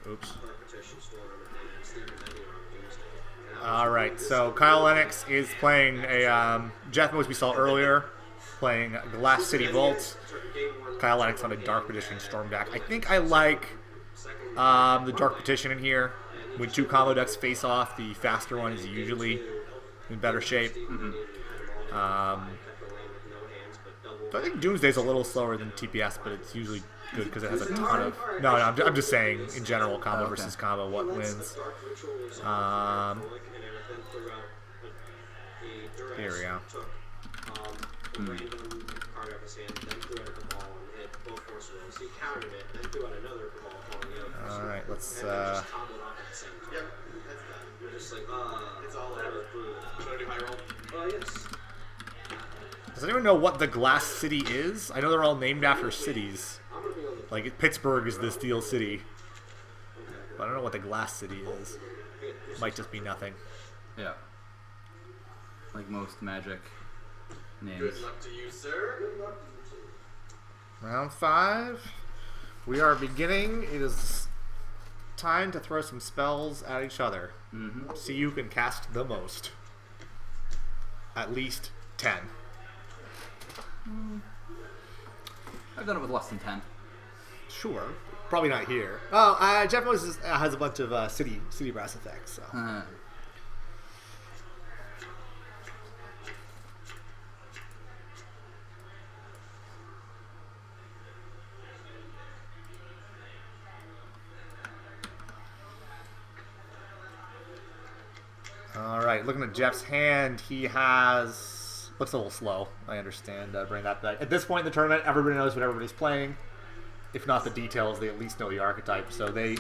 Oops. All right, so Kyle Lenox is playing a Geoff Moes we saw earlier, playing Glass City Vault. Kyle Lenox on a Dark Petition Storm deck. I think I like the Dark Petition in here. When two combo decks face off, the faster one is usually in better shape. So I think Doomsday's a little slower than TPS, but it's usually good because it has a ton of... No, I'm just saying, in general, combo versus combo, what wins. Here we go. Alright, let's... Does anyone know what the Glass City is? I know they're all named after cities. Like, Pittsburgh is the Steel City. But I don't know what the Glass City is. It might just be nothing. Yeah. Like most Magic names. Good luck to you, sir. Round 5. We are beginning. It is time to throw some spells at each other. See who can cast the most. At least 10. I've done it with less than 10. Sure. Probably not here. Oh, Geoff Moes has a bunch of city brass effects. So. Alright, looking at Geoff's hand, he has... Looks a little slow. I understand. Bring that back. At this point in the tournament, everybody knows what everybody's playing. If not the details, they at least know the archetype. So they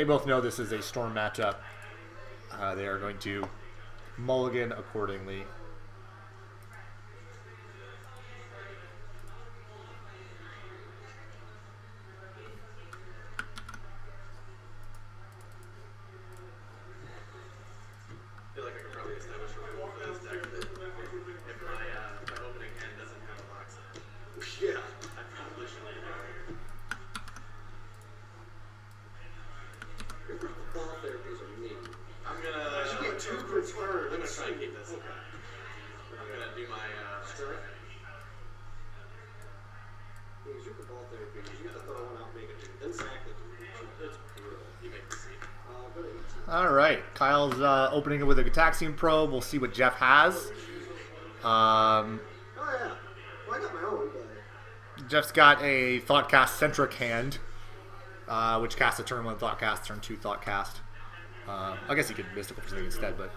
both know this is a Storm matchup. They are going to mulligan accordingly. Alright, Kyle's opening it with a Gataxian Probe. We'll see what Geoff has. Geoff's got a Thoughtcast centric hand, which casts a turn 1 Thoughtcast, turn 2 Thoughtcast. I guess he could Mystical for something instead, but...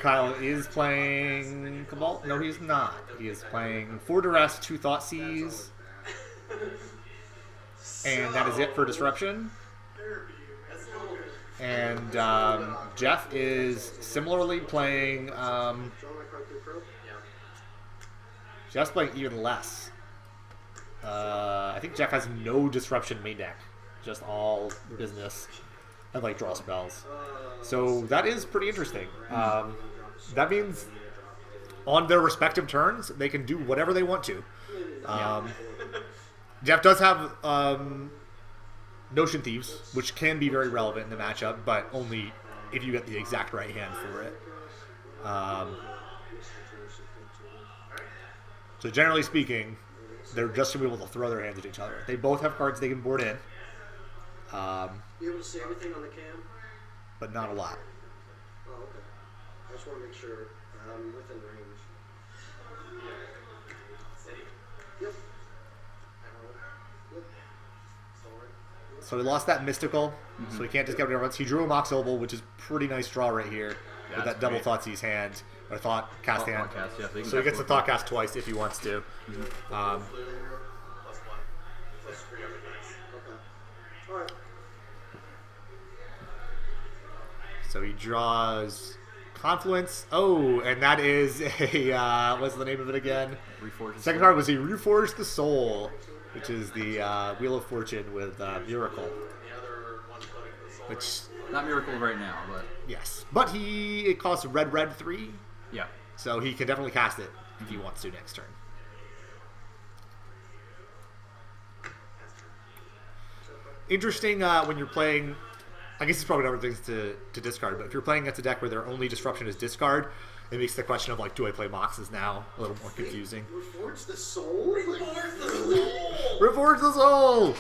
Kyle is playing Cabal? No, he's not. He is playing 4 Duress, 2 Thoughtseize. And that is it for Disruption. And Geoff is similarly playing... Geoff's playing even less. I think Geoff has no Disruption main deck. Just all business. And like draw spells. So that is pretty interesting. That means on their respective turns, they can do whatever they want to. Geoff does have Notion Thieves, which can be very relevant in the matchup, but only if you get the exact right hand for it. So generally speaking, they're just going to be able to throw their hands at each other. They both have cards they can board in. You able to see everything on the cam? But not a lot. Oh, okay. I just want to make sure I'm within range. Yep. So he lost that Mystical, so he can't just get rid of it. He drew a Mox Opal, which is pretty nice draw right here, with that double Thoughtseize hand, or Thoughtcast hand. So he gets to Thoughtcast twice if he wants to. So he draws Confluence. Oh, and that is a, what's the name of it again? Second card was a Reforge the Soul, which is the Wheel of Fortune with Miracle. Which... Not Miracle right now, but... Yes. But it costs red 3. Yeah. So he can definitely cast it if he wants to next turn. interesting when you're playing. I guess it's probably other things to discard, but if you're playing against a deck where their only disruption is discard, it makes the question of like, do I play Moxes now a little more confusing. Reforge the soul? Reforge the soul! Reforge the soul!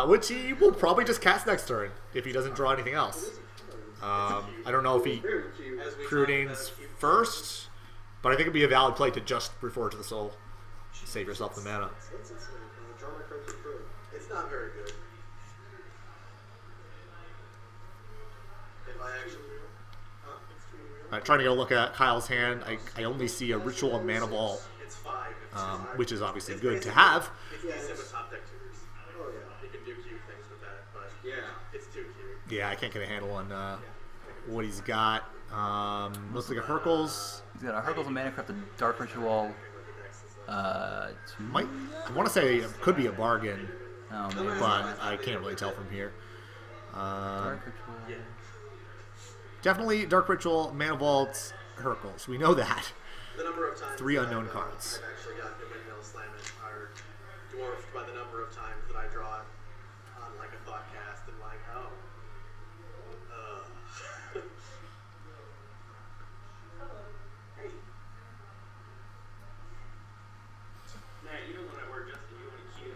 Which he will probably just cast next turn if he doesn't draw anything else. I don't know if he preordains first, but I think it'd be a valid play to just Reforge the soul. Save yourself the mana. That's insane. Draw my cards to prove. It's not very good. If I actually... Alright, trying to get a look at Kyle's hand. I only see a Ritual of Mana Vault, It's 5. which is obviously good to have. It's decent with top deck tutors. Oh, yeah. You can do cute things with that, but Yeah. it's too cute. Yeah, I can't get a handle on what he's got. Looks like a Hercules. He's got a Hercules, a Mana Crypt, a Dark Ritual. I want to say it could be a bargain, Oh, maybe. but I can't really tell from here. Dark Ritual. Definitely Dark Ritual, Mana Vault, Hercules. We know that. The number of times 3 that unknown I've cards. actually gotten a windmill slamming are dwarfed by the number of times that I draw it on like a thought cast and like, oh. Hey. Matt, you don't want to work, Justin. You want to keep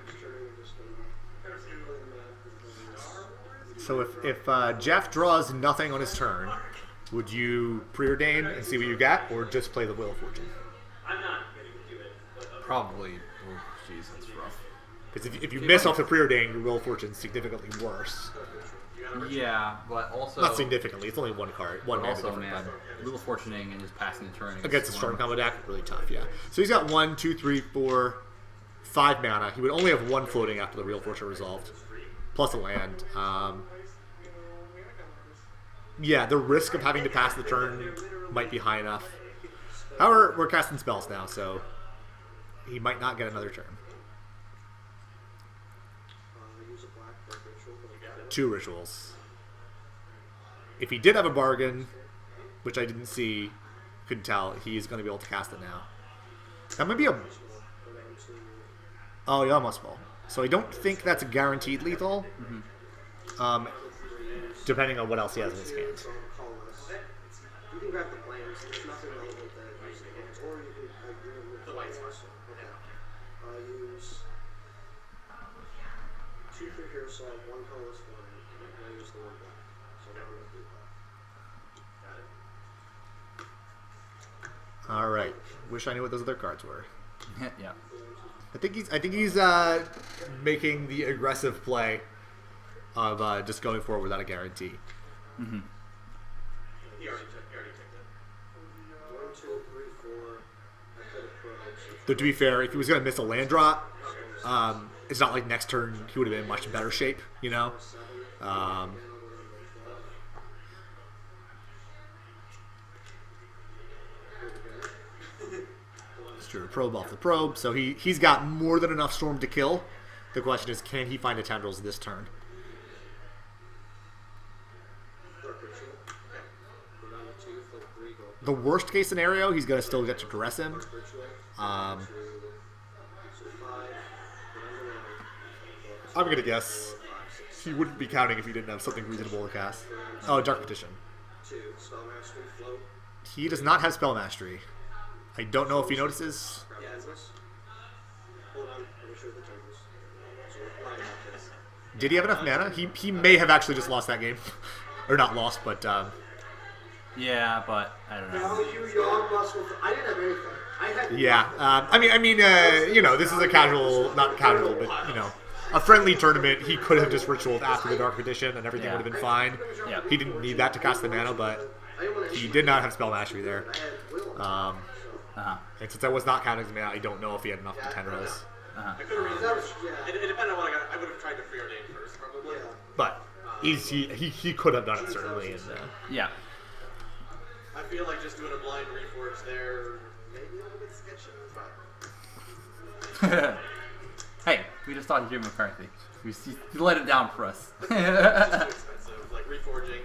So if Geoff draws nothing on his turn, would you preordain and see what you get, or just play the Wheel of Fortune? I'm not going to do it. Probably. Oh, jeez, that's rough. Because if you miss off the preordain, your Wheel of Fortune is significantly worse. Yeah, but also... Not significantly, it's only one card. One But mana also, different, man, but Wheel of Fortuning and just passing the turn against a Storm combo deck, really tough, yeah. So he's got 1, 2, 3, 4, 5 mana. He would only have 1 floating after the Wheel of Fortune resolved, plus a land. Yeah, the risk of having to pass the turn might be high enough. However, we're casting spells now, so he might not get another turn. Use a black dark ritual. 2 rituals. If he did have a bargain, which I didn't see, couldn't tell, he is going to be able to cast it now. That might be a... Oh, yeah, almost full. So I don't think that's a guaranteed lethal. Depending on what else he has in his hand. You can grab the plans. There's nothing relevant that uses the hands. Or you can remove the white also. Okay. Use 2 for hero salt, 1 colorless flying, and I use the 1 black. So I don't have 3 black. All right. Wish I knew what those other cards were. Yeah. I think he's making the aggressive play of just going forward without a guarantee. Mm-hmm. He already took it. 1, 2, 3, 4. I could have probed. Though to be fair, if he was going to miss a land drop, it's not like next turn he would have been in much better shape, you know? It's true. Probe off the probe, so he's got more than enough Storm to kill. The question is, can he find a Tendrils this turn? Dark ritual. Go down to 2, flip 3, go. The worst case scenario, he's going to still get to dress him. Dark ritual. So 5. Go down to 9. I'm going to guess he wouldn't be counting if he didn't have something reasonable to cast. Oh, Dark Petition. 2. Spell mastery, float. He does not have Spell Mastery. I don't know if he notices. Grab Atlas. Hold on. Let me show you the tendrils. So we're playing about this. Did he have enough mana? He may have actually just lost that game. Or not lost, but... Yeah, but I don't know. No, you young muscle. I didn't have anything. I had. yeah. You know, this is a casual... Not casual, but, you know... A friendly tournament. He could have just ritualed after the Dark Petition and everything Yeah. would have been fine. Yeah. He didn't need that to cast the mana, but... He did not have Spell Mastery there. I had will. Uh-huh. And since I was not counting his mana, I don't know if he had enough to Tendrils. Uh-huh. I could have That was, it depended on what I got. I would have tried to preordain first, probably. yeah. But he could have done it, certainly. And, Yeah. I feel like just doing a blind reforge there, maybe a little bit sketchy, but Hey, we just talked to Jim McCarthy. You let it down for us. it's too expensive. Like reforging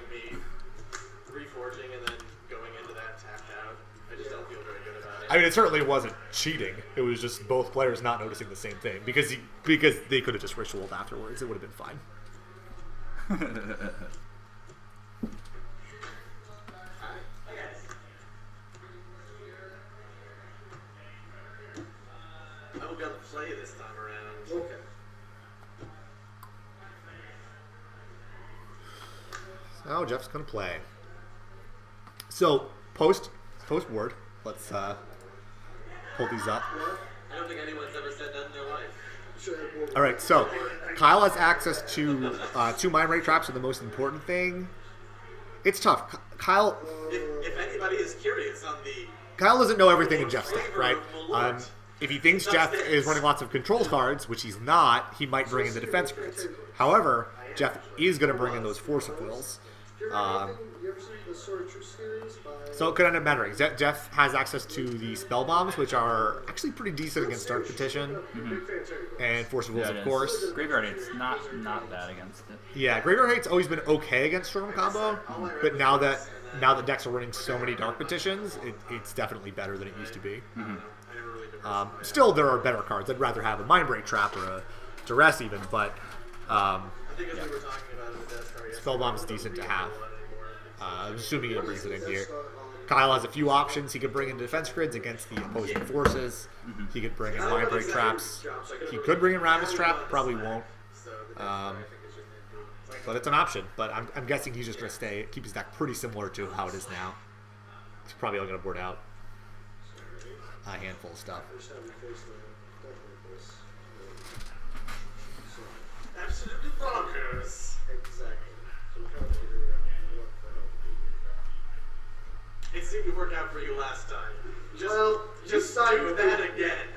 and then going into that tapped out. I just don't feel very good about it. I mean, it certainly wasn't cheating. It was just both players not noticing the same thing because they could have just ritualed afterwards. It would have been fine. I will be able to play this time around. Okay. So Jeff's gonna play. So post word. Let's pull these up. I don't think anyone's ever said that in their life. All right. So Kyle has access to 2 mind rate traps, are the most important thing. It's tough. Kyle If anybody is curious on the doesn't know everything in Jeff's deck, right? If he thinks Jeff is running lots of control cards, which he's not, he might bring in the defense grids. However, Jeff is going to bring in those force of wills. You ever seen the Sword of Truth series by... So it could end up mattering. Jeff has access to the spell bombs, which are actually pretty decent against Dark Petition, and Force of Wills, of course. Graveyard Hate's not bad against it. Yeah, Graveyard Hate's always been okay against Storm combo, but now that decks are running so many Dark Petitions, it's definitely better than it used to be. Still, there are better cards. I'd rather have a Mind Break Trap or a Duress even, but I think as we were talking about it with Death Star yesterday, Spellbomb's decent to have. Assuming he brings it in here. Kyle has a few options. He could bring in defense grids against the opposing forces. He could bring in Mind Break Traps. He could bring in Ravis Trap. Probably won't. But it's an option. But I'm guessing he's just going to keep his deck pretty similar to how it is now. He's probably only going to board out a handful of stuff. absolutely bonkers. Exactly. So I'm trying to figure out what the hell to do. It seemed to work out for you last time. Just side do note, that again.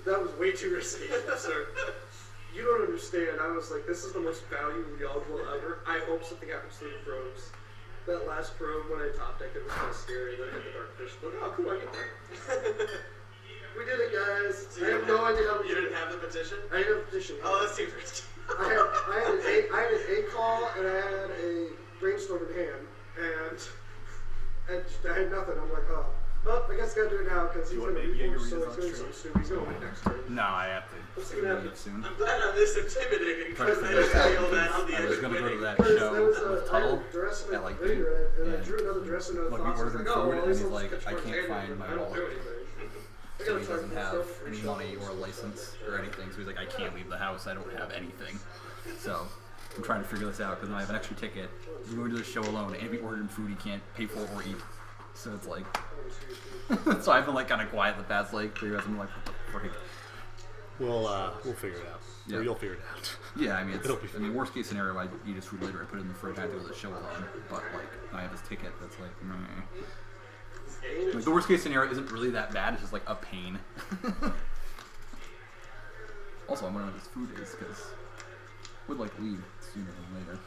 That was way too risky, sir. You don't understand. I was like, this is the most value y'all will ever. I hope something happens to the probes. That last probe when I top decked it was kind of scary. Then I hit the dark fish. But oh, cool, I get that. We did it, guys. So I have no idea how we You did didn't it. have the petition? I didn't have a petition. Oh, that seems risky. I had an A call and I had a brainstorm in hand, and I had nothing. I'm like, oh, I guess I gotta do it now because he's You gonna want be maybe forced, so Jaeger he's gonna do reads something on stupid. He's gonna win next turn. No, I have to. What's gonna happen? Soon. I'm glad I'm this intimidating because Trying to they figure this out, feel that on the I edge was of going to go to winning. that Because show there was with I had Tuttle a dress and at a like finger, 8, and I drew another dress and another like we thoughts. ordered him I was food, like, and he's oh, like, well, I can't find my I don't do wallet. anything. I So gotta he try doesn't to have stuff any money or a license or anything. So he's like, I can't leave the house. I don't have anything. So I'm trying to figure this out because I have an extra ticket. We're going to the show alone, and we ordered him food he can't pay for or eat. So it's like, so I've been like kind of quiet the past like 3 years. I'm like, what the frick? We'll figure it out. Yeah. Or you'll figure it out. Yeah, I mean, it's, It'll be I mean, worst case scenario, I eat his food later. I put it in the fridge. I have to go to the show alone. But like, I have his ticket. That's like, meh. Like, the worst case scenario isn't really that bad. It's just like a pain. Also, I'm wondering what his food is because would like leave sooner than later.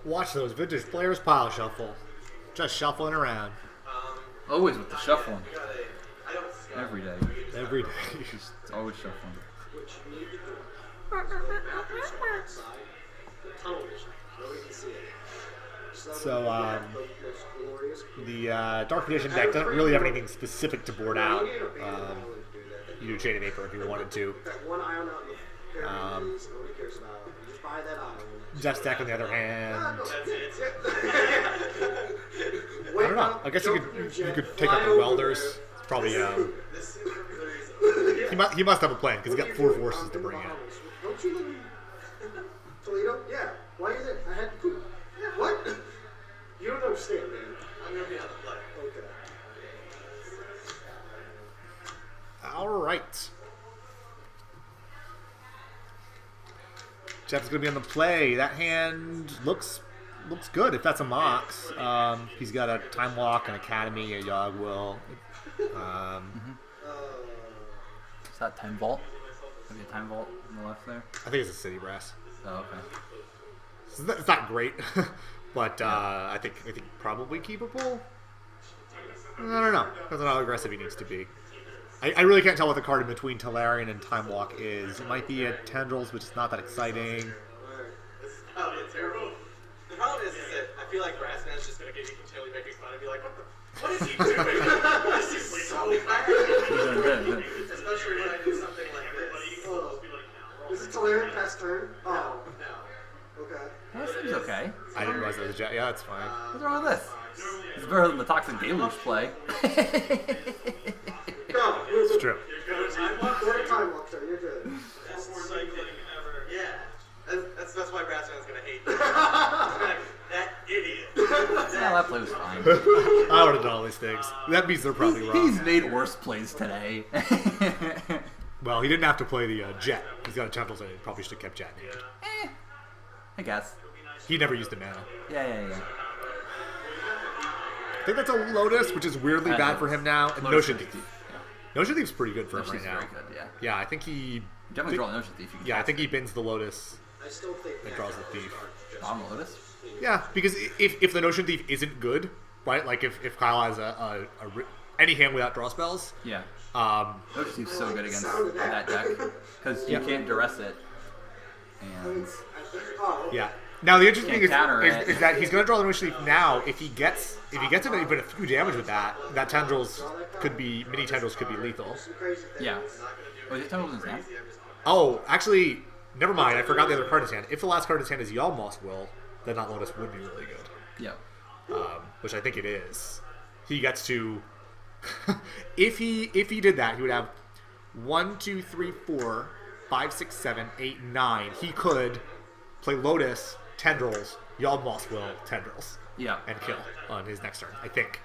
Watch those vintage players pile shuffle. Just shuffling around. Always with the shuffling. I don't Every day. Every day. Just always shuffling. Which you need to do. Bathrooms are outside. The tunnel vision. Nobody can see it. So, the most glorious. The Dark Petition deck doesn't really have anything specific to board out. You do Chain of Vapor if you wanted to. That one ion out in the paradise, nobody cares about. You just buy that ion. Jeff's deck, on the other hand, That's it. I don't know. I guess you could take out the Welders. It's probably This seems very easy. he must have a plan because he's got 4 forces to bring in. Don't you live in Toledo? Yeah. Why are you there? I had to poop. What? You don't understand, man. I'm gonna be on the play. Okay. All right. Jeff's gonna be on the play. That hand looks good. If that's a Mox, he's got a Time Walk, an Academy, a Yogg Will. Is that Time Vault? Maybe a Time Vault on the left there? I think it's a City Brass. Oh, okay. It's not great, but I think probably keepable. I don't know. Depends on how aggressive he needs to be. I really can't tell what the card in between Talarian and Time Walk is. It might be a Tendrils, which is not that exciting. This is probably terrible. The problem is that I feel like Brassman's just gonna get you continually making fun and be like, what is he doing? This is so bad. Especially when I do something like this. Oh. Is it Talarian past turn? Oh. No. Okay. That seems okay. I didn't realize that was a Jet. Yeah, that's fine. What's wrong with this? It's better than the Toxic Deluge play. No, It's true. Go to time walk turn. You're good. That's recycling ever. Yeah. That's why Brassman's gonna hate you. That idiot. Yeah, that play was fine. I would have done all these things. That means they're probably wrong. He's made worse plays today. Well, he didn't have to play the Jet. He's got a Tendrils in it. He probably should have kept Jet in hand. I guess. He never used the mana. Yeah. I think that's a Lotus, which is weirdly bad for him now. And Lotus Notion is- Thief. Notion Thief's pretty good for him Notion right Thief's now. very good, yeah. Yeah, I think he... Definitely draw a Notion Thief. You can Yeah, I cast think he it. bins the Lotus I still think and draws the Thief. Bomb Lotus? Yeah, because if the Notion Thief isn't good, right? Like if Kyle has any hand without draw spells, Yeah. um, Notion Thief's so good against that deck. Because you can't duress it. And Oh, okay. yeah. Now the interesting thing Can't counter is it. that he's going to draw the Notion Thief now. If he gets even a few damage with that Tendrils mini Tendrils could be lethal. Some crazy things. yeah. Oh, is it Tunnels in his hand? Oh, actually, never mind. I forgot the other card in his hand. If the last card in his hand is Yawmoth's Will, then that Lotus would be really good. Yeah. Which I think it is. He gets to, if he did that, he would have 1, 2, 3, 4, 5, 6, 7, 8, 9. He could play Lotus, Tendrils, Yawmoth's Will, Tendrils, Yeah. and kill on his next turn. I think,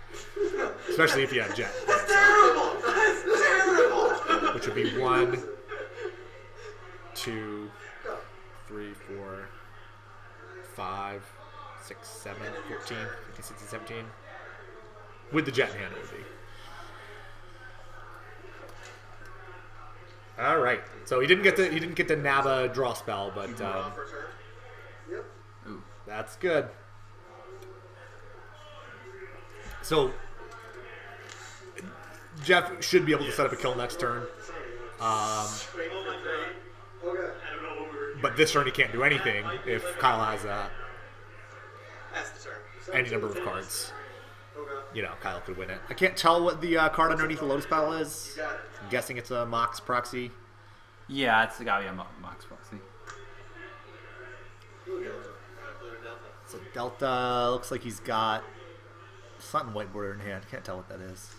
especially if he had Jet, That's terrible. That's terrible. which would be 1, 2, 3, 4, 5, 6, 7, 14, 15, 16, 17. With the Jet in hand, it would be. All right. So he didn't get the Naba draw spell, but Yep. Ooh. that's good. So Geoff should be able to set up a kill next turn. Okay. But this turn he can't do anything if Kyle has That's the turn. any number of cards. Okay. You know, Kyle could win it. I can't tell what the card underneath the Lotus Battle is. Got it. I'm guessing it's a Mox proxy. Yeah, it's gotta be a Mox proxy. So Delta looks like he's got something white border in hand. Can't tell what that is.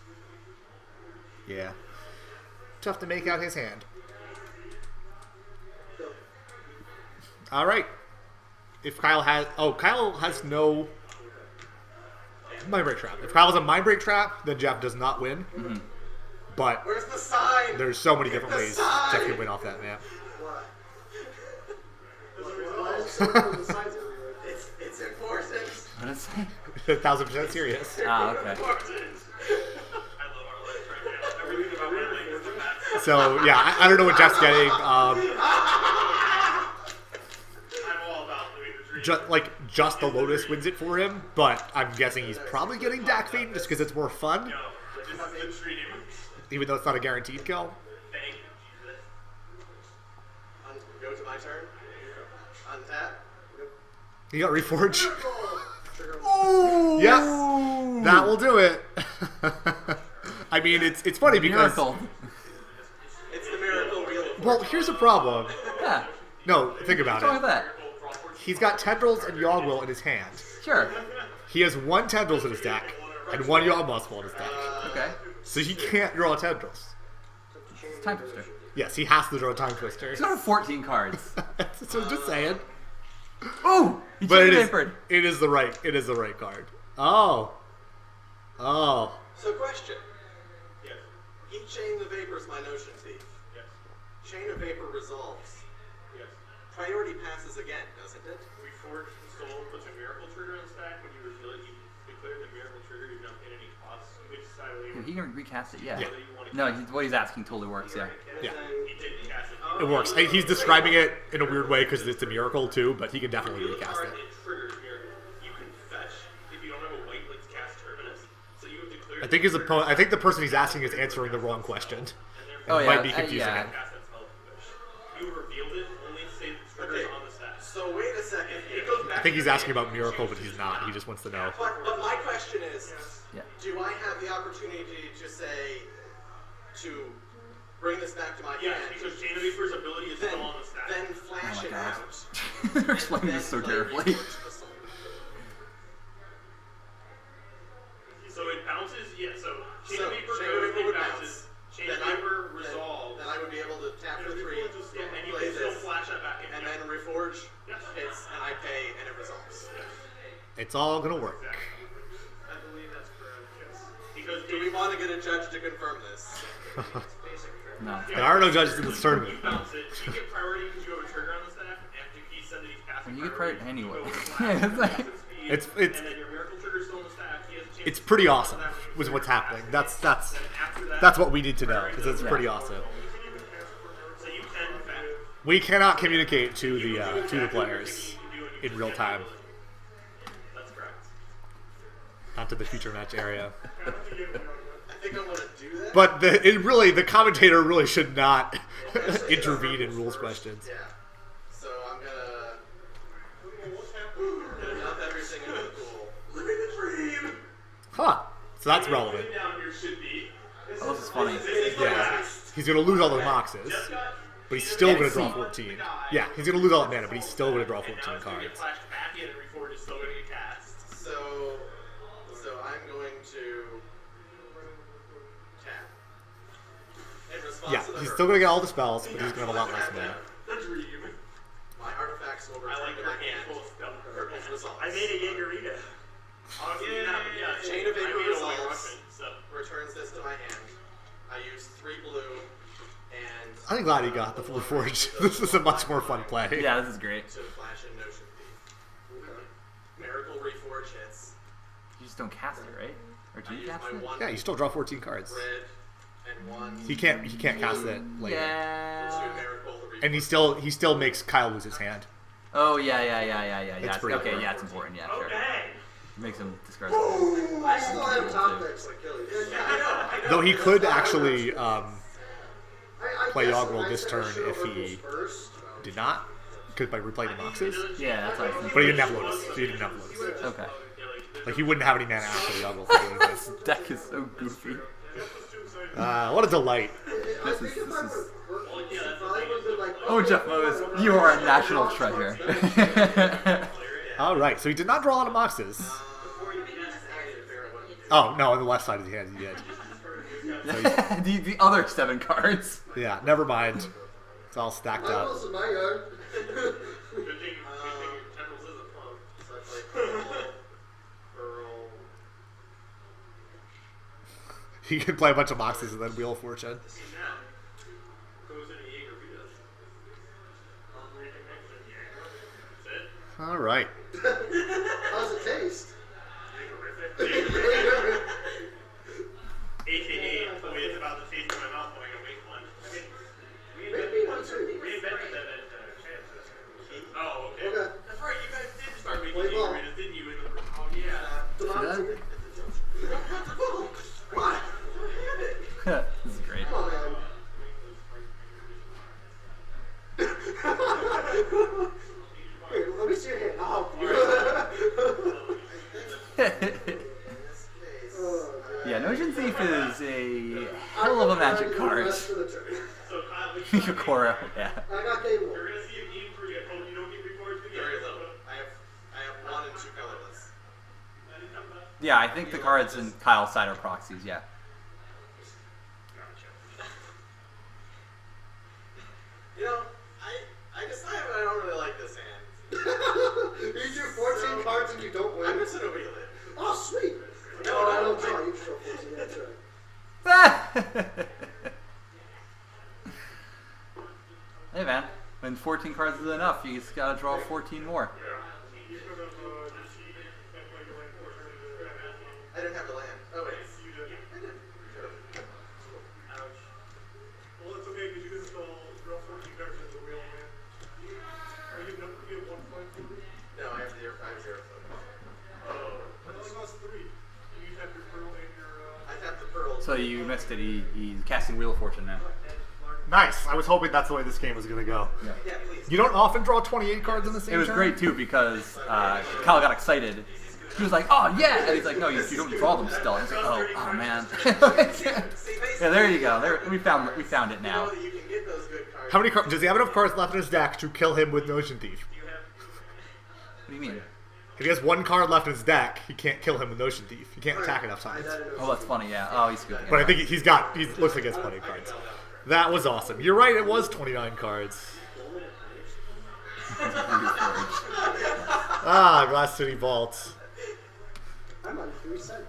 Yeah. Tough to make out his hand. All right. If Kyle has... Oh, Kyle has no... Mind Break Trap. If Kyle has a Mind Break Trap, then Geoff does not win. But Where's the sign? there's so many different The ways sign! Geoff can win off that map. Why? Why is there the signs everywhere? It's important. What did it say? 1,000% serious. Ah, okay. I love our life right now. Everything about my leg is the best. So, yeah, I don't know what Geoff's getting. I'm all about living the dream. Just the Lotus wins it for him, but I'm guessing he's probably getting Dak Fate just because it's more fun, This is the dream. even though it's not a guaranteed kill. Thank you, Jesus. Go to my turn. Untap. He got Reforge. Oh! Yes, that will do it. I mean, it's funny because... Miracle. It's the miracle wheel. Well, here's the problem. Yeah. No, think about What's wrong with it. that? He's got Tendrils and Yawgwill in his hand. Sure. He has 1 Tendrils in his deck and 1 Yawgmoth's in his deck. Okay. So he can't draw Tendrils. It's Time Twister. Yes, he has to draw Time Twister. He's got 14 cards. So I'm just saying. Oh! He But cheated it vapored. is the right card. Oh. So question. Yes. He chain the vapors my notion thief. Yes. Chain of vapor resolves. Yes. Priority passes again, doesn't it? We forged the soul, puts a miracle trigger on the stack. When you reveal it, you declare the miracle trigger. You don't pay any costs. You get to decide whether He can recast it, yeah. Yeah. you want to No, what he's asking totally works, yeah. Yeah. He didn't cast it. It works. He's describing it in a weird way because it's a miracle too, but he can definitely recast it. It triggers miracle. You can fetch if you don't have a white let's cast terminus. So you would declare. I think his opponent. I think the person he's asking is answering the wrong question. Oh, It yeah, might be confusing yeah. it. Cast that spell if you wish. You revealed it, only say the triggers Okay. on the stack. So wait a second. It goes back I think to he's the asking game. about Miracle, but he's not. He just wants to know. But my question is, Yeah. do I have the opportunity to say, to bring this back to my Yes, hand? because Chain of Reaper's ability is still on the stack. Then flash Oh my it God. out. They're explaining this so Then play terribly. Reforge the Soul. So it bounces, yeah, so Chain So, of Reaper Chain of goes, Reaper it would bounces. Chain of Reaper resolves. Then I would be able to tap for 3, Yeah, and you play can still this, flash that back in. and then Reforge Yes. hits, and I pay, and it resolves. It's all gonna work. I believe that's correct, yes. Because Do we want to get a judge to confirm this? No. There are no judges in this tournament. You bounce it, you get priority because you have a trigger on the stack, and he said that he's passing You get priority. priority anyway. You go with Yeah, it's like- speed, It's- and then your miracle trigger's still in the stack. He has a chance It's to pretty trigger awesome that when you with trigger what's the happening. pass. That's Then after that, that's what we need to know because it's pretty awesome. So you can in fact We cannot communicate to the players in real time, That's correct. not to the future match area. I think I want to do that. But the commentator really should not intervene in rules questions. Yeah. So I'm gonna dump everything into the pool. Living the dream. Huh? So that's relevant. Down here should be. Oh, this is funny. Yeah. He's gonna lose all those boxes, but he's still gonna draw 14. Yeah, he's gonna lose all that mana, but he's still gonna draw 14 Now it's gonna get cards. flashed back in, and Reforge is still gonna get cast. So I'm going to tap. In response Yeah, to the he's hurt, still gonna get all the spells, but he's gonna have a lot less mana. The dream. my artifacts will I return like to your my hand. handful of spell As results. I made a Jaegerita. Honestly, yeah. Chain of Vapor I made a white resolves. Russian, so. Returns this to my hand. I use 3 blue and I'm glad he got the Reforge. This is a much more fun play. Yeah, this is great. to flash in Notion Thief. Miracle Reforge hits. You just don't cast it, right? Or do I you use cast my it? 1 Yeah, you still draw 14 cards. red and 1 He can't cast it later. Yeah. to Miracle Reforge. And he still makes Kyle lose his hand. Oh, yeah. It's pretty okay, important. yeah, it's important. Yeah, sure. Okay. Makes him discard. I still have top decks like Kelly. Yeah, I know. Though he could actually play guess Yogg-Roll I this said I turn should've if heard he those first. did not, because by replaying the boxes. Yeah, that's what I think. But he didn't have Lotus. So he didn't have Lotus. Okay. Like he wouldn't have any mana after the Yogg-Roll to do anything. This deck is so goofy. What a delight. I This think is- if this I is- would've heard those, it probably would've been like, Oh, Geoff Moes, you are a national treasure. All right, so he did not draw a lot of boxes. Before you cast it, Oh no, on the left side of the hand he did. the other 7 cards. Yeah, never mind. It's all stacked I up. was in my yard. Good thing your Generals isn't plum. so I play Pearl. He can play a bunch of boxes and then Wheel of Fortune. Goes into Jaegerita. That's it. All right. How's it taste? AKA, the way it's about to taste in my mouth when I go make one. Make me one too. Reinvented that at Chances. Oh, okay. Okay. That's right, you guys did start making Play ball. Jaegeritas, didn't you? Oh, yeah. What? This is great. Come on, man. Here, let me see your hand. I'll help you. Oh, man. Yeah, Notion Thief is a hell of a magic card. Rest for the turn. So, Kyle, Yukora, yeah. I got game you're one. going to see a game where you don't get rewards again. Very little. I have 1 and 2 colorless. Yeah, I think the cards in Kyle's side are proxies, yeah. You know, I decided I don't really like this hand. You do 14 cards and you don't I'm win. just gonna wheel it. Oh, sweet. No, I don't draw. You draw 14. That's right. Hey man, when 14 cards is enough, you just gotta draw 14 more. I didn't have the land. Oh wait. I did. Ouch. Well, it's okay because you can still draw 14 cards as a wheel, man. Are you have one point for it? No, I have 0, 5, 0. I think that's 3. You have your pearl and your. I tapped the pearls. So you missed it, he's casting Wheel of Fortune now. Nice. I was hoping that's the way this game was going to go. Yeah. Yeah, please. You don't often draw 28 cards in the same It was turn? great too because Kyle got excited. He was like, "Oh yeah!" And he's like, "No, you don't draw them still." I was like, "Oh man." Yeah, there you go. There we found it You know now. that you can get those good cards. How many cards? Does he have enough cards left in his deck to kill him with Notion Thief? What do you mean? If he has one card left in his deck, he can't kill him with Notion Thief. He can't attack enough times. Oh, that's funny. Yeah. Oh, he's good. But I think he looks like he has plenty of cards. That was awesome. You're right, it was 29 cards. Glass City Vault. I'm on 3 cents.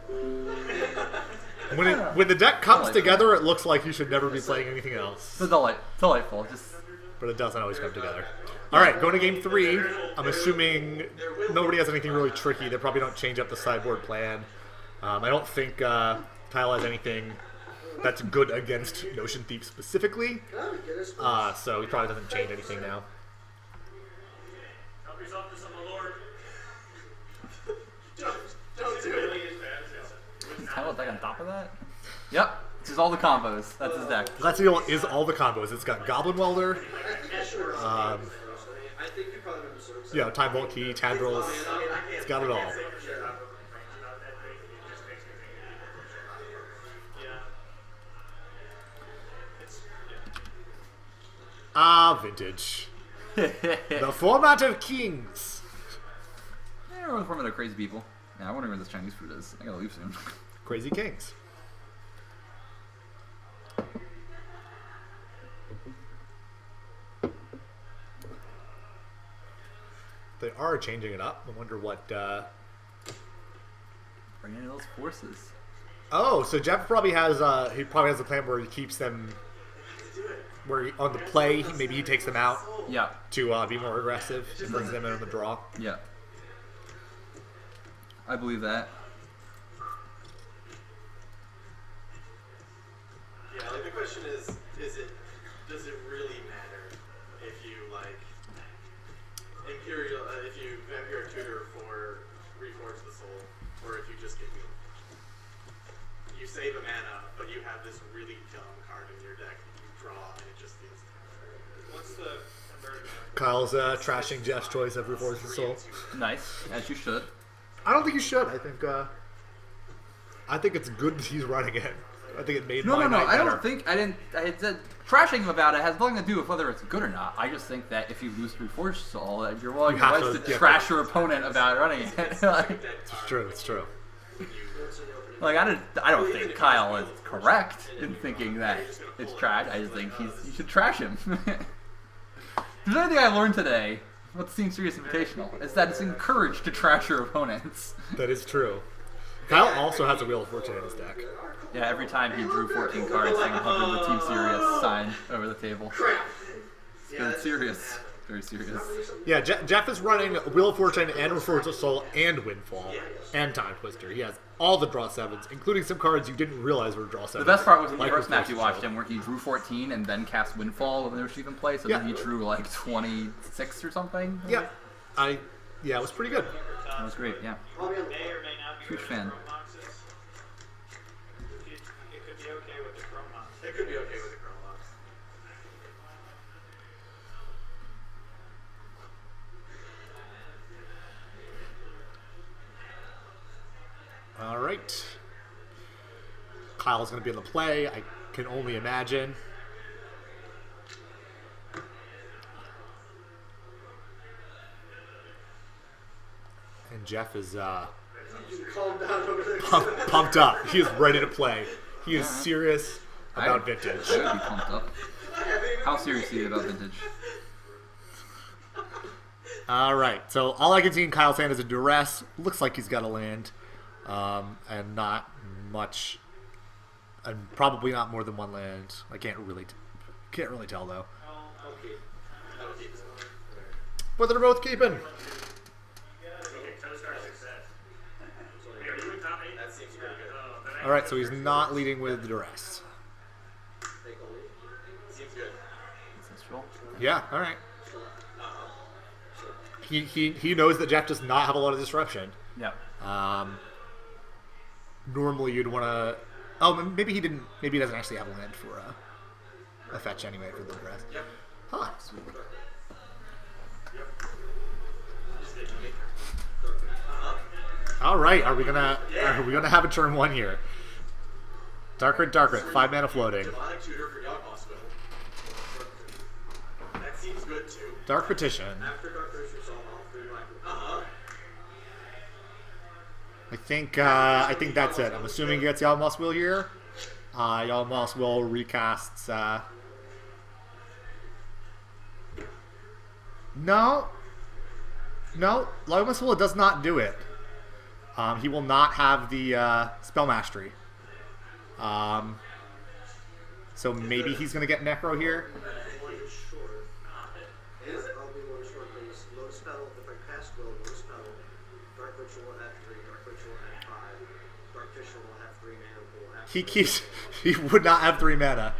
When the deck comes together, it looks like you should never be playing anything else. It's delightful. Just But it doesn't always come together. Alright, going to game 3. I'm assuming nobody has anything really tricky. They probably don't change up the sideboard plan. I don't think Kyle has anything that's good against Notion Thief specifically. So he probably doesn't change anything now. Help yourself to some Lord. Don't do it. Kyle deck on top of that. Yep. This is all the combos. That's his deck. Glass City Vault is all the combos. It's got Goblin Welder, I think you probably remember sort of. yeah, Time Vault Key, Tendrils. It's got it all. Vintage. The format of kings. Yeah, we're from other crazy people. Yeah, I wonder where this Chinese food is. I gotta leave soon. Crazy kings. They are changing it up. I wonder what. Bring in those forces. Oh, so Geoff probably has. He probably has a plan where he keeps them. On the play, maybe he takes them out Yeah. to be more aggressive and brings them in on the draw. Yeah. I believe that. Yeah, like the question is does it really matter if you like Imperial, if you Vampire Tutor for Reforge the Soul, or if you just get you save a mana, but you have this really dumb card in your deck that you draw and it just feels. What's the converted? Kyle's trashing Geoff's choice of Reforged the Soul. Nice, as you should. I don't think you should. I think it's good that he's running it. I think it made my No. night I better. don't think I said trashing him about it has nothing to do with whether it's good or not. I just think that if you lose Reforged Soul, that you're willing have to to- trash your opponent about running it. like, It's true. It's true. I don't think Kyle is correct in thinking that it's trash. I just think you should trash him. If there's anything I learned today, what's Team Serious Invitational, is that it's encouraged to trash your opponents. That is true. Kyle also has a Wheel of Fortune in his deck. Yeah, every time he drew 14 cards, he hunted the Team Serious sign over the table. It's been serious. Very serious. Yeah, Geoff is running Wheel of Fortune and Reforged the Soul and Windfall and Time Twister. He has all the draw sevens, including some cards you didn't realize were draw The sevens. best part was in the like first match you Reforged watched Soul. him where he drew 14 and then cast Windfall when there was even play, so Yeah. then he drew like 26 or something. Yeah, it was pretty good. That was great, yeah. May or may not be Huge good fan. Chrome boxes. It could be okay with the Chrome box. It could be okay with the Chrome box. All right. Kyle's going to be in the play. I can only imagine. And Geoff is Calm down over there. pumped up. He is ready to play. He is serious about I Vintage. would be pumped up. How serious are you about Vintage? All right. So all I can see in Kyle's hand is a Duress. Looks like he's got a land, and not much, and probably not more than one land. I can't really tell though. But they're both keeping. Okay, co-star success. Hey, are you in top 8? That seems pretty good. All right. So he's not leading with Duress. Seems good. Yeah. All right. He knows that Geoff does not have a lot of disruption. Yeah. Normally you'd want to. Oh, maybe he didn't. Maybe he doesn't actually have a land for a fetch anyway for the grass. Huh. All right, are we gonna have a turn 1 here? Dark Red, 5 mana floating. Demonic Tutor for Yacht Hospital. That seems good too. Dark Petition. After Dark Race resolve all 3 black. I think that's it. I'm assuming he gets Yawmoss Will here. Yawmoss Will recasts. No, Yawmoss Will does not do it. He will not have the spell mastery. So maybe he's gonna get Necro here. One short. I'll be one short because low spell, if I cast will, low spell, Dark Ritual will have 3, Dark Ritual will have 5, Dark Ritual will have 3 mana, will have He would not have 3 mana.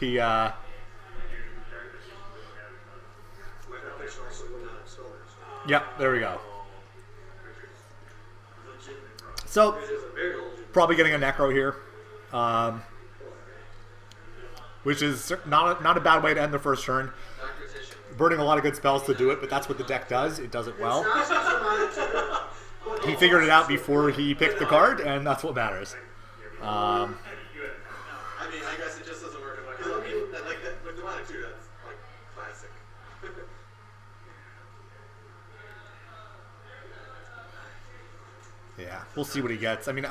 He Dark Ritual also will not have spell mastery. Yep, there we go. So probably getting a Necro here. Which is not a bad way to end the first turn. Burning a lot of good spells to do it, but that's what the deck does. It does it well. He figured it out before he picked the card, and that's what matters. I mean, I guess it just doesn't work. Because I mean, like that, with Demonic Tutor, that's like classic. Yeah, we'll see what he gets. I mean,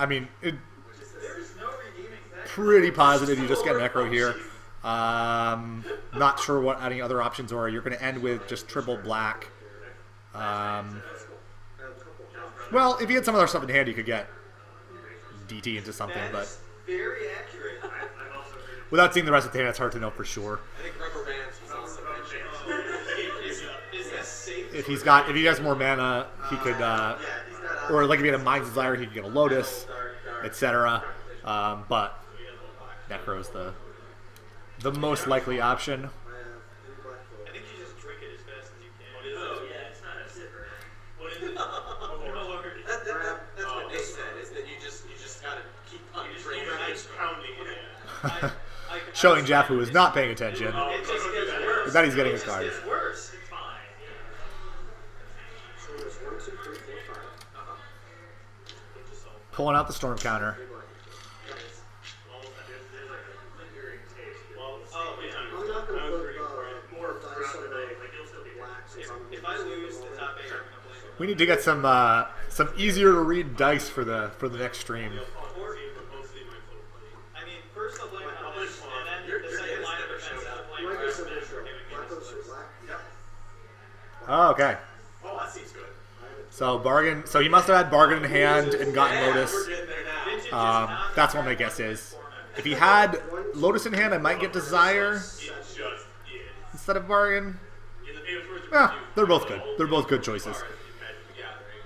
pretty positive you just get Necro here. Not sure what any other options are. You're going to end with just triple black. Well, if you had some other stuff in hand, you could get DT into something, but Very accurate. without seeing the rest of the hand, it's hard to know for sure. I think Rubber Bands was also mentioned. Is that safe? If he has more mana, he could, or like if he had a Mind's Desire, he could get a Lotus, etc. But Necro's the most likely option. I have 3 black gold. I think you just drink it as fast as you can. Oh, yeah, it's not a sipper. What is it? That's what they said, is that you just gotta keep on drinking. Pounding it. Showing Geoff, who is not paying attention, It just gets worse. that he's getting a It just card. gets worse. It's fine. So there's 1, 2, 3, 4, 5. Pulling out the Storm counter. 3 black. Oh, yeah. I'm not going to put More dice on the you'll still be black since I'm If I lose the top 8, I'm gonna blame it. We need to get some easier to read dice for the next stream. I mean, first I'll blame it on this, and then the second line of defense I'll blame Black is Grassman a for neutral. giving me Black this goes first. to black. Yep. Oh, okay. Oh, that seems good. So bargain. So he must have had bargain in hand and gotten We're Lotus. getting there now. That's what my guess is. If he had Lotus in hand, I might get Desire It's just it. instead of bargain. In the famous words of Yeah, review, they're both good. They're both good choices. Magic the Gathering.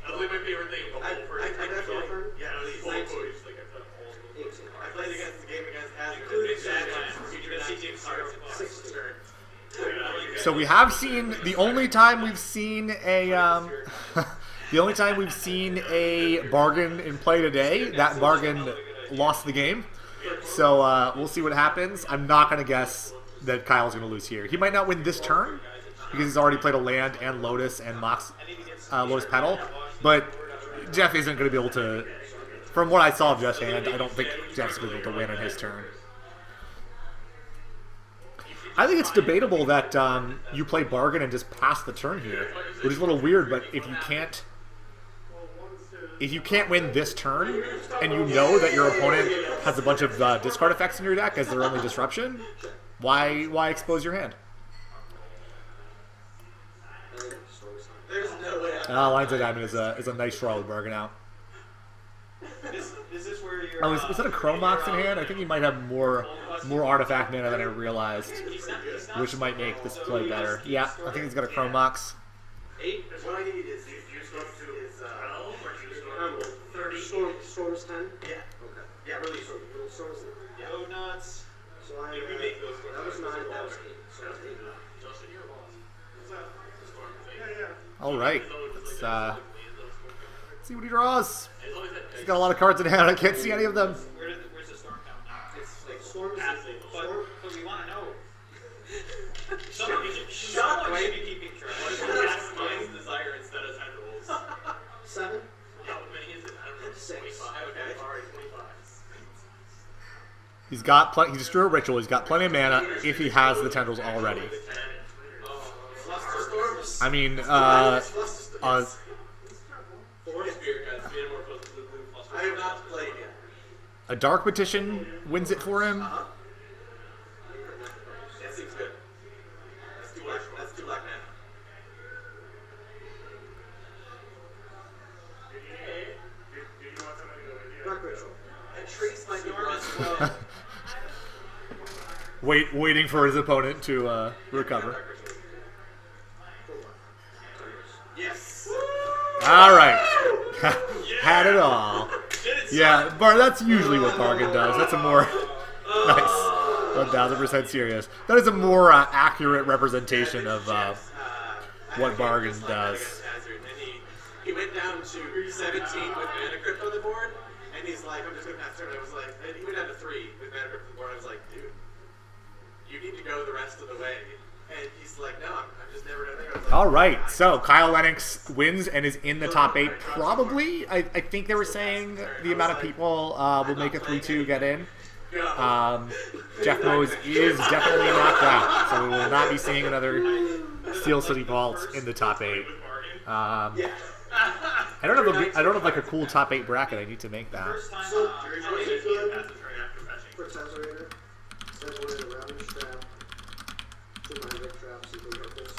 That's like my favorite thing. The whole first I definitely- game. yeah, That was please. full quotes, like I put all of them. 18. I played against the game against Hazard. Including Badlands, Badlands. where you You can see can James start Harden. with 6 turn. So we have seen the only time we've seen a the only time we've seen a bargain in play today. That bargain lost the game. So we'll see what happens. I'm not gonna guess that Kyle's gonna lose here. He might not win this turn because he's already played a land and Lotus and Mox Lotus Petal. But Geoff isn't gonna be able to. From what I saw of Geoff's hand, I don't think Geoff's gonna be able to win on his turn. I think it's debatable that you play bargain and just pass the turn here, which is a little weird. But if you can't win this turn, and you know that your opponent has a bunch of discard effects in your deck as their only disruption, why expose your hand? There's no way. Lines of Diamond is a nice draw with bargain out. Is this where you're? Oh, is that a Chromox in hand? I think he might have more artifact mana than I realized, which might make this play better. Yeah, I think he's got a Chromox. 8. What I need is Storm's 10? yeah. Okay. Yeah, release. So little storm's 10. Yeah. Go nuts. So I If we make those that was 9, that was 8. So that's 8. Justin, you're a boss. What's that? The storm thing. Yeah, yeah. All right, let's see what he draws. As long as that- He's got a lot of cards in hand. I can't see any of them. Where's the storm count now? It's like Storm is Passive. Storm. But Not Someone should quite. be keeping track. What if he has Mind's Desire instead of Tentacles? 7? How many is it? I don't know. 6. 25. Okay. Alright, 25. He's got plenty. He just drew a ritual. He's got plenty of mana if he has the tendrils already. Flusterstorms. I mean, Forest Spirit guys, Metamorphosis Blue Blue Flusterstorm. I have not played yet. a Dark Petition wins it for him. That seems good. That's 2 black mana. Did you want somebody to go Dark Ritual. And Trace might be plus 12. Waiting for his opponent to recover. Yes. All right, had it all. Yeah, that's usually what Bargain does. That's a more nice, 1000% serious. That is a more accurate representation of what Bargain does. He went down to 17 with Mana Crypt on the board, and he's like, I'm just going to pass turn. I was like, and he went down to 3 with Mana Crypt on the board. I was like, dude, you need to go the rest of the way. And he's like, no, I'm just never done there. Like, All right, so Kyle Lenox wins and is in the top 8. Probably, I think they were saying the amount of people will make a 3-2 get in. Jeff Moes is definitely knocked out, so we will not be seeing another Steel City Vault in the top 8. I don't have like a cool top 8 bracket. I need to make that. So, for Tesserator, says we're in a Ravage Trap, 2 Magic Traps, and 3 Ripples.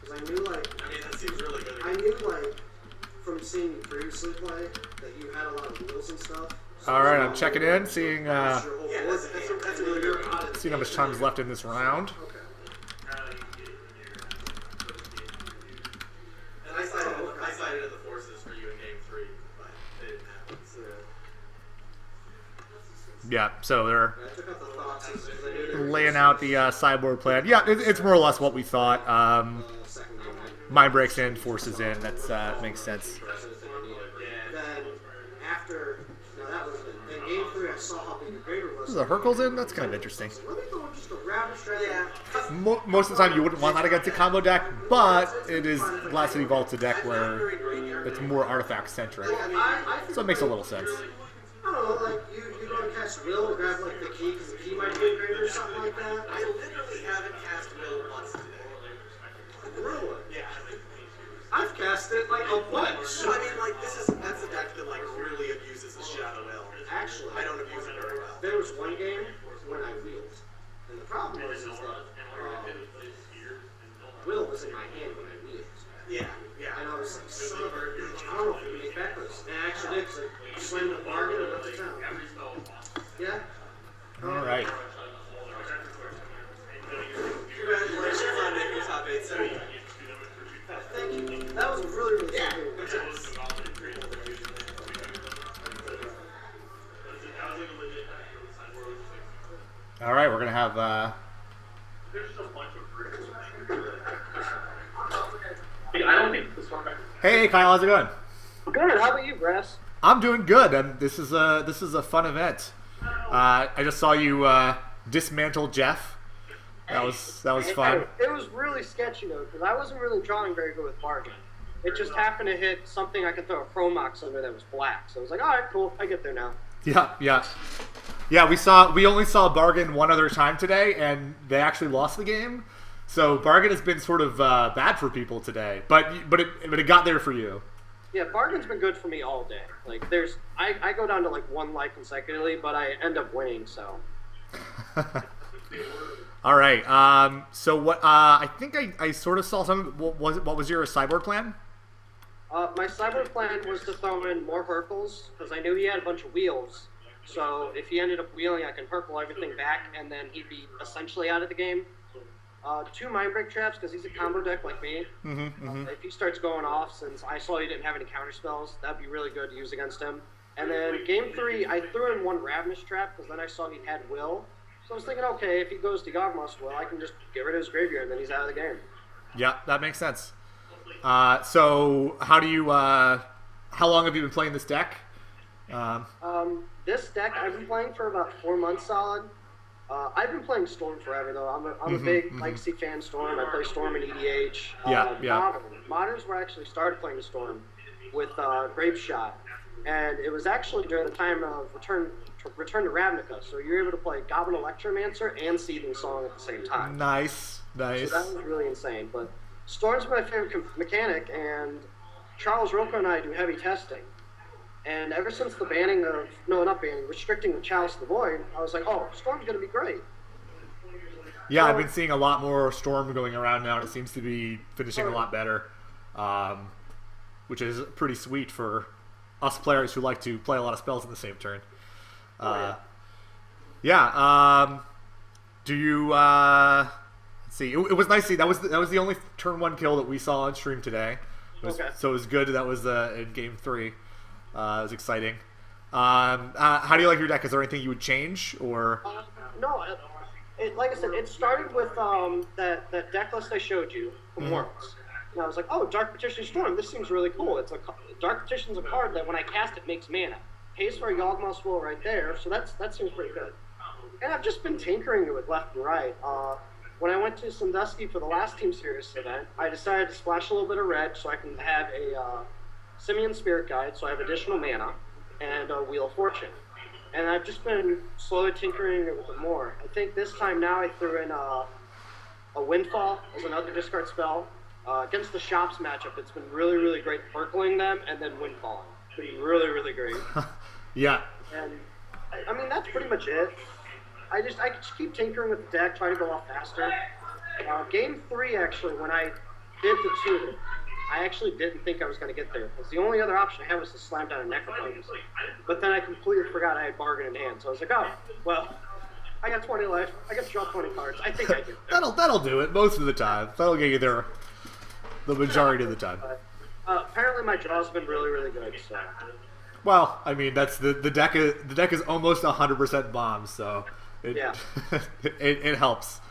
Because I knew, like, I mean, that seems really good. I knew, like, from seeing you previously play, that you had a lot of wheels and stuff. So All right, I'm checking in, seeing Yeah, that's a really good one. seeing how much time's left in this round. Okay. And I sided in the forces for you in game 3, but they didn't happen. So. Yeah, so they're I took out the thoughts because I knew they were laying out the sideboard plan. Yeah, it's more or less what we thought. second game. Mind breaks in, forces in. That makes sense. Then, after, now that was it. Then game 3, I saw how big your Graver was. Is the Hercules in? That's kind of interesting. Let me go with just a Ravage Trap. Yeah. Most of the time, you wouldn't want that against a combo deck, but it is Glass City Vault's a deck where it's more artifact centric, so it makes a little sense. I don't know, like, you go to cast Will, grab, like, the key, because the key might be a Graver or something like that. I literally haven't cast Will once today. Really? Yeah. I've cast it, like, a bunch. So, I mean, like, that's a deck that, like, really abuses the shit out of Will. Actually, I don't abuse it very well. there was one game when I wheeled, and the problem was is that Will was in my hand when I wheeled. Yeah, yeah. And I was like, son of a bitch, I don't know if we can make backwards. And I actually did, because I slammed the bargain and went to town. Yeah? All right. Congratulations on making your top 8, sir. Thank you. That was a really, really fun game. All right, we're gonna have. I don't think this one. Hey, Kyle, how's it going? Good. How about you, Brass? I'm doing good, and this is a fun event. I just saw you dismantle Geoff. That was fun. It was really sketchy though, because I wasn't really drawing very good with Bargain. It just happened to hit something I could throw a Chromox under that was black. So I was like, all right, cool, I get there now. Yeah. We only saw Bargain one other time today, and they actually lost the game. So Bargain has been sort of bad for people today, but it got there for you. Yeah, Bargain's been good for me all day. Like, I go down to like 1 life consecutively, but I end up winning. So. All right. So what? I think I sort of saw something. What was your sideboard plan? My sideboard plan was to throw in more Hercles, because I knew he had a bunch of wheels. So if he ended up wheeling, I can Hercle everything back, and then he'd be essentially out of the game. 2 Mindbreak Traps, because he's a combo deck like me. If he starts going off, since I saw he didn't have any counter spells, that'd be really good to use against him. And then game 3, I threw in 1 Ravenous Trap, because then I saw he had Will. So I was thinking, okay, if he goes to Yawgmoth's Will, I can just get rid of his graveyard, and then he's out of the game. Yeah, that makes sense. So how do you? How long have you been playing this deck? This deck I've been playing for about 4 months solid. I've been playing Storm forever, though. I'm a big Legacy fan. Storm. I play Storm in EDH. Yeah. Modern's where I actually started playing Storm with Grape Shot, and it was actually during the time of Return to Ravnica. So you're able to play Goblin Electromancer and Seething Song at the same time. Nice. So that was really insane. But Storm's my favorite mechanic, and Charles Rocco and I do heavy testing. And ever since the restricting the Chalice of the Void, I was like, oh, Storm's going to be great. Yeah, I've been seeing a lot more Storm going around now, and it seems to be finishing a lot better, which is pretty sweet for us players who like to play a lot of spells in the same turn. Do you... let's see. It was nice to see. That was the only turn 1 kill that we saw on stream today. So it was good. That was in Game 3. It was exciting. How do you like your deck? Is there anything you would change, or? No, like I said, it started with that deck list I showed you from Worlds. And I was like, oh, Dark Petition Storm. This seems really cool. Dark Petition's a card that when I cast it makes mana. Pays for a Yawgmoth's Will right there, so that seems pretty good. And I've just been tinkering it with left and right. When I went to Sandusky for the last Team Series event, I decided to splash a little bit of red so I can have a Simian Spirit Guide, so I have additional mana, and a Wheel of Fortune. And I've just been slowly tinkering it with it more. I think this time now I threw in a Windfall as another discard spell. Against the Shops matchup, it's been really, really great Purkling them and then Windfalling. It's been really, really great. Yeah. And, I mean, that's pretty much it. I just keep tinkering with the deck, trying to go off faster. Game 3, actually, when I did the 2, I actually didn't think I was going to get there, because the only other option I had was to slam down a Necropotence. But then I completely forgot I had Bargain in hand, so I was like, oh, well, I got 20 life, I got to draw 20 cards, I think I can. That'll do it most of the time. That'll get you there the majority of the time. Apparently my draw's been really, really good, so... Well, I mean, that's the deck is almost 100% bombs, so it it helps.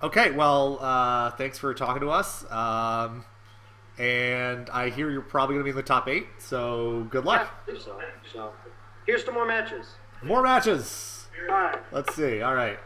Okay, well, thanks for talking to us. And I hear you're probably going to be in the top 8, so good luck. Yeah, I think so. So, here's to more matches. More matches. All right. Let's see. All right.